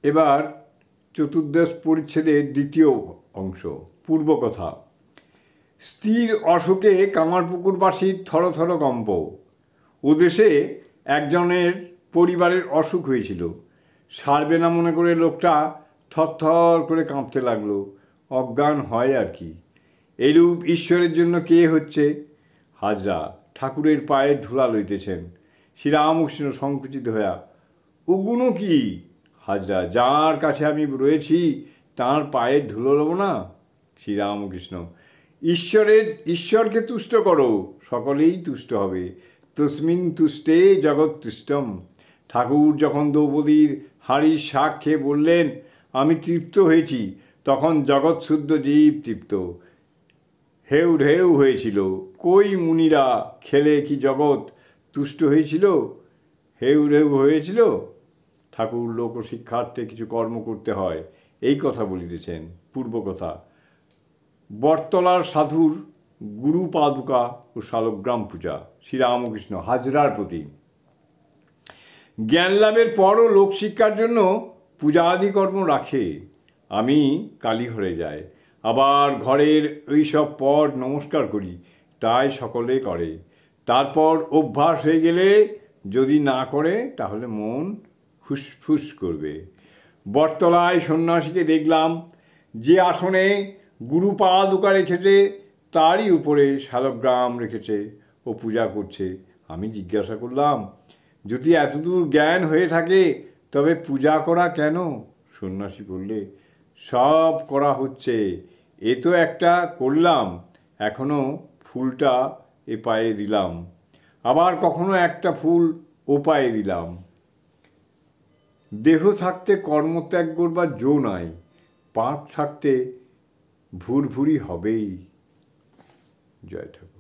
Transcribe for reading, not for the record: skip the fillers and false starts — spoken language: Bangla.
এবার চতুর্দশ পরিচ্ছেদের দ্বিতীয় অংশ, পূর্বকথা। স্ত্রীর অশোকে কামারপুকুরবাসীর থরথর কম্প। ওদেশে একজনের পরিবারের অসুখ হয়েছিল। সারবে না মনে করে লোকটা থরথর করে কাঁপতে লাগলো, অজ্ঞান হয় আর কি। এরূপ ঈশ্বরের জন্য কে হচ্ছে? হাজরা ঠাকুরের পায়ের ধুলা লইতেছেন। শ্রীরামকৃষ্ণ সংকুচিত হইয়া, ওগুলো কি? হাজরা, যার কাছে আমি রয়েছি তাঁর পায়ের ধুলো লব না? শ্রীরামকৃষ্ণ, ঈশ্বরকে তুষ্ট করো, সকলেই তুষ্ট হবে। তস্মিন তুষ্টে জগৎ তুষ্টম। ঠাকুর যখন দ্রৌপদীর হাঁড়ির শাক খেয়ে বললেন আমি তৃপ্ত হয়েছি, তখন জগৎ শুদ্ধ জীব তৃপ্ত। হেউ ঢেউ হয়েছিল। কই মুনিরা খেলে কি জগৎ তুষ্ট হয়েছিল? হেউ ঢেউ হয়েছিল। ঠাকুর লোকশিক্ষার্থে কিছু কর্ম করতে হয়, এই কথা বলিতেছেন। পূর্বকথা। বটতলার সাধুর গুরু পাদুকা ও শালগ্রাম পূজা। শ্রীরামকৃষ্ণ হাজরার প্রতি। জ্ঞান লাভের পরও লোকশিক্ষার জন্য পূজাদি কর্ম রাখে। আমি কালীঘরে যাই, আবার ঘরের এইসব পট নমস্কার করি, তাই সকলে করে। তারপর অভ্যাস হয়ে গেলে যদি না করে তাহলে মন ফুসফুস করবে। বটতলায় সন্ন্যাসীকে দেখলাম, যে আসনে গুরুপাদুকা রেখেছে তারই উপরে শালগ্রাম রেখেছে ও পূজা করছে। আমি জিজ্ঞাসা করলাম, যদি এতদূর জ্ঞান হয়ে থাকে তবে পূজা করা কেন? সন্ন্যাসী বললে, সব করা হচ্ছে, এ তো একটা করলাম, এখনও ফুলটা এ পায়ে দিলাম, আবার কখনো একটা ফুল ও পায়ে দিলাম। দেহ থাকতে কর্মত্যাগ করবার জো নাই, পাপ থাকতে ভুরভুরি হবেই। জয় ঠাকুর।